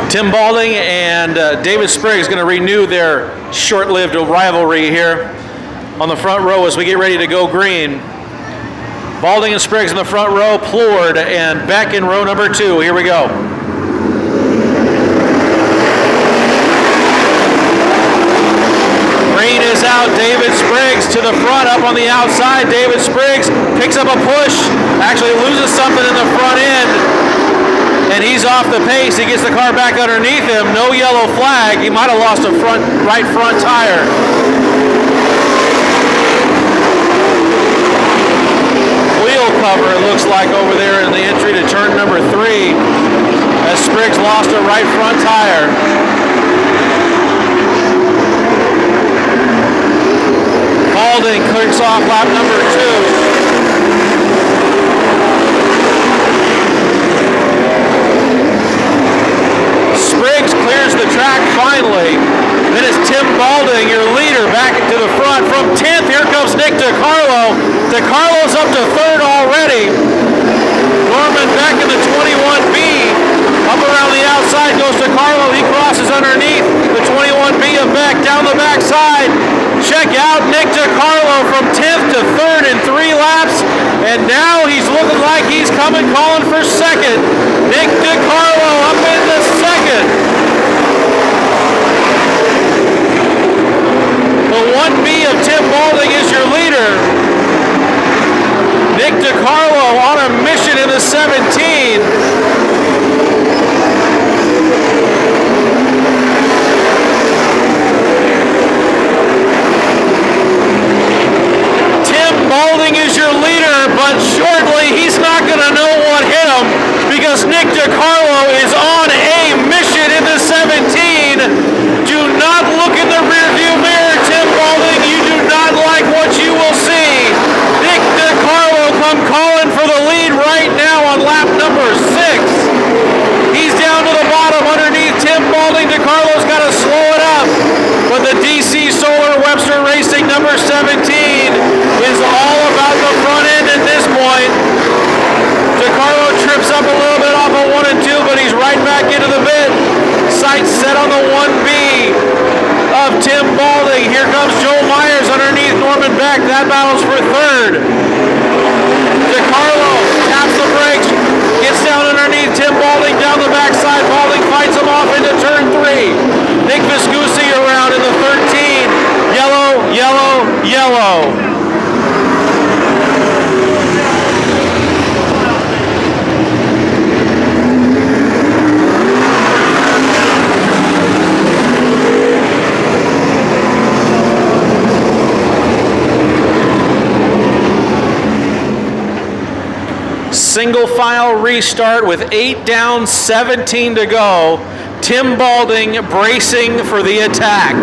Tim Balding and David Spriggs going to renew their short-lived rivalry here on the front row as we get ready to go green. Balding and Spriggs in the front row, Plourde and Boeck in row number 2. Here we go. Green is out. David Spriggs to the front, up on the outside. David Spriggs picks up a push, actually loses something in the front end, and he's off the pace. He gets the car back underneath him. No yellow flag. He might have lost a right front tire. Wheel cover, it looks like, over there in the entry to turn number 3, as Spriggs lost a right front tire. Balding clicks off lap number 2. Spriggs clears the track finally. Then it's Tim Balding, your leader, back to the front. From 10th, here comes Nick DeCarlo. DeCarlo's up to 3rd already. Norman Boeck in the 21B. Up around the outside goes DeCarlo. He crosses underneath the 21B of Boeck down the backside. Check out Nick DeCarlo from 10th to 3rd in 3 laps. And now he's looking like he's coming calling for 2nd. Nick DeCarlo up into 2nd. The 1B of Tim Balding is your leader. Nick DeCarlo on a mission in the 17. Tim Balding is your leader, but shortly he's not going to know what hit him because Nick DeCarlo is on a mission in the 17. Do not look in the rearview mirror, Tim Balding. You do not like what you will see. Nick DeCarlo come calling for the lead right now on lap number 6. He's down to the bottom underneath Tim Balding. DeCarlo's got to slow it up. But the DC Solar Webster Racing number 17 is all about the front end at this point. DeCarlo trips up a little bit off of 1 and 2, but he's right back into the pit. Sights set on the 1B of Tim Balding. Here comes Joe Myers underneath Norman Boeck. That battles for 3rd. DeCarlo taps the brakes, gets down underneath Tim Balding down the backside. Balding fights him off into turn 3. Nick Viscusi around in the 13. Yellow, yellow, yellow. Single file restart with 8 down, 17 to go. Tim Balding bracing for the attack.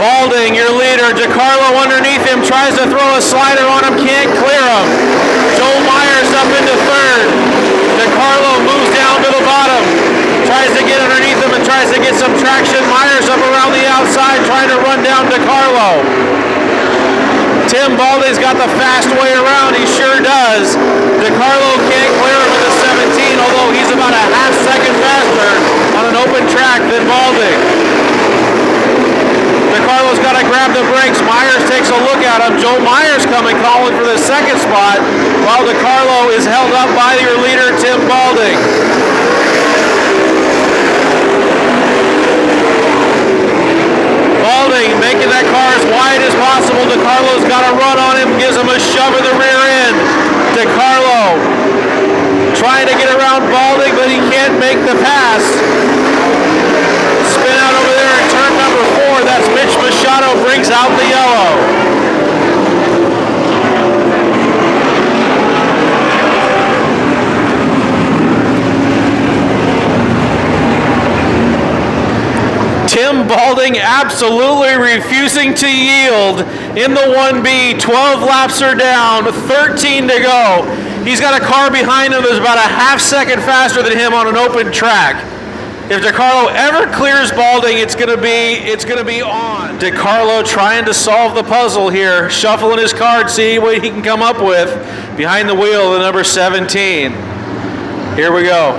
Balding, your leader. DeCarlo underneath him, tries to throw a slider on him, can't clear him. Joe Myers up into 3rd. DeCarlo moves down to the bottom, tries to get underneath him and tries to get some traction. Myers up around the outside trying to run down DeCarlo. Tim Balding's got the fast way around, he sure does. DeCarlo can't clear him in the 17, although he's about a half second faster on an open track than Balding. DeCarlo's got to grab the brakes. Myers takes a look at him. Joe Myers coming calling for the 2nd spot, while DeCarlo is held up by your leader, Tim Balding. Balding making that car as wide as possible. DeCarlo's got a run on him, gives him a shove in the rear end. DeCarlo trying to get around Balding, but he can't make the pass. Spin out over there in turn number 4. That's Mitch Machado, brings out the yellow. Tim Balding absolutely refusing to yield in the 1B. 12 laps are down, 13 to go. He's got a car behind him that's about a half second faster than him on an open track. If DeCarlo ever clears Balding, it's gonna be on. DeCarlo trying to solve the puzzle here, shuffling his cards, see what he can come up with behind the wheel of the number 17. Here we go.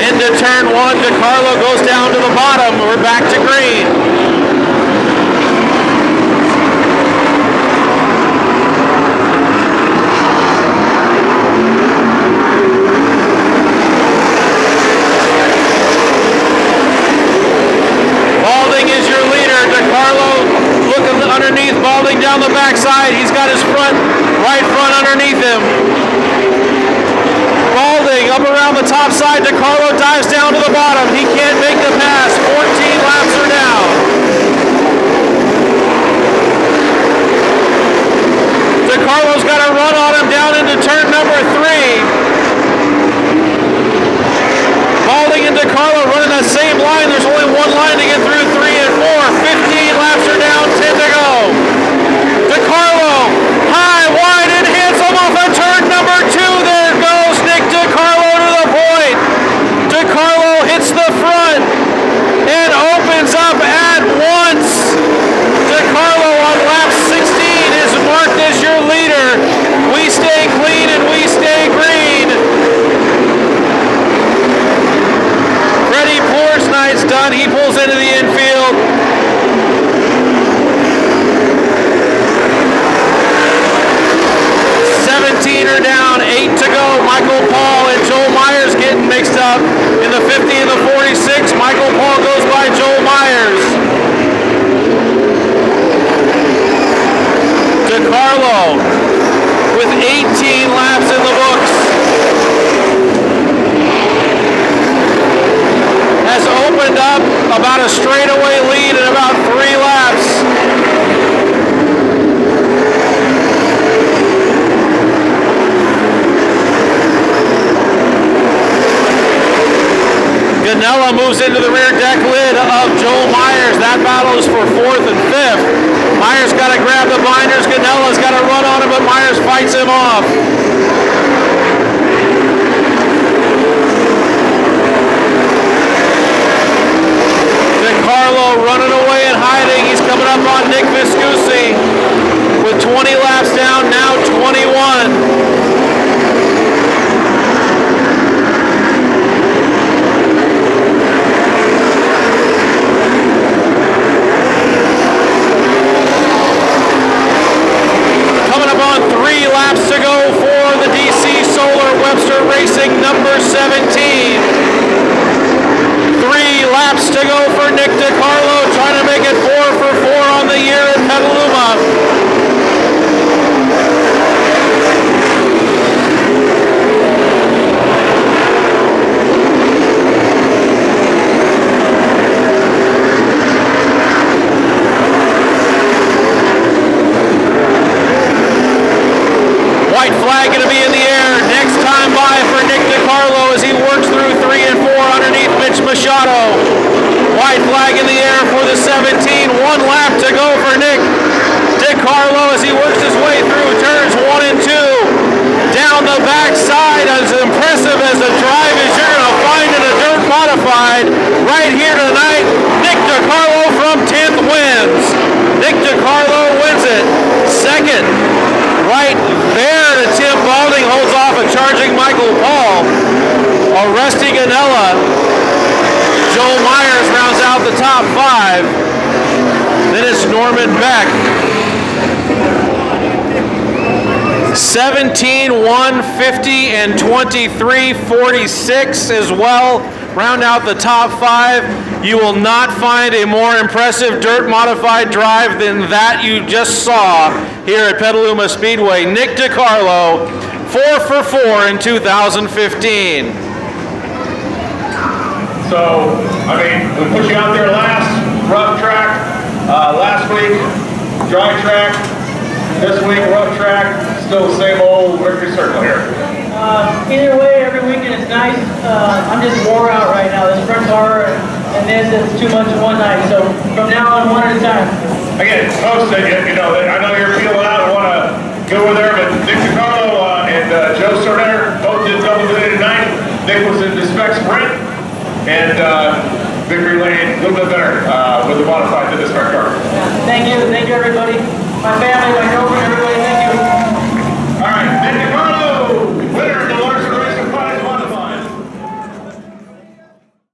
Into turn one, DeCarlo goes down to the bottom. We're back to green. Underneath, Balding down the backside. He's got his right front underneath him. Balding up around the top side. DeCarlo dives down to the bottom. He can't make the pass. 14 laps are down. DeCarlo's got a run on him down into turn number 3. Balding and DeCarlo running that same line. There's only one line to get through 3 and 4. 15 laps are down, 10 to go. DeCarlo, high, wide, and handsome off of turn number 2. There goes Nick DeCarlo to the point. DeCarlo hits the front and opens up at once. DeCarlo on lap 16 is marked as your leader. We stay clean and we stay green. Freddie Plouarde's night's done. He pulls into the infield. 17 are down, 8 to go. Michael Paul and Joel Myers getting mixed up in the 50 and the 46. Michael Paul goes by Joel Myers. DeCarlo with 18 laps in the books has opened up about a straightaway lead in about 3 laps. Gonnella moves into the rear deck lid of Joel Myers. That battle is for 4th and 5th. Myers got to grab the binders. Gannella's got to run on him, but Myers fights him off. DeCarlo running away and hiding. He's coming up on Nick Viscusi with 20 laps down, now 21. Laps to go for the DC Solar Webster Racing number 17. 3 laps to go for Nick DeCarlo, trying to make it 4 for 4 on the year at Petaluma. White flag going to be in the air. Next time by for Nick DeCarlo as he works through 3 and 4 underneath Mitch Machado. White flag in the air for the 17. 1 lap to go for Nick DeCarlo as he works his way through turns 1 and 2. Down the backside, as impressive as the drive is you're going to find in a dirt modified right here tonight. Nick DeCarlo from 10th wins. Nick DeCarlo wins it. Second. Right there to Tim Balding, holds off a charging Michael Paul. Oreste Gonnella. Joel Myers rounds out the top 5. Then it's Norman Boeck. 17, 150, and 23, 46 as well. Round out the top 5. You will not find a more impressive dirt modified drive than that you just saw here at Petaluma Speedway. Nick DeCarlo, 4 for 4 in 2015. So, I mean, we put you out there last, rough track, last week, dry track, this week, rough track, still the same old victory circle here. Either way, every weekend it's nice. I'm just wore out right now. This front car and this is too much in one night. So from now on, one at a time. Again, folks, you know, I know you're feeling out and want to good with there, but Nick DeCarlo and Joe Sorner both did double today tonight. Nick was in the spec sprint, and victory lane a little bit better with the modified to the spec car. Thank you everybody. My family, my girlfriend.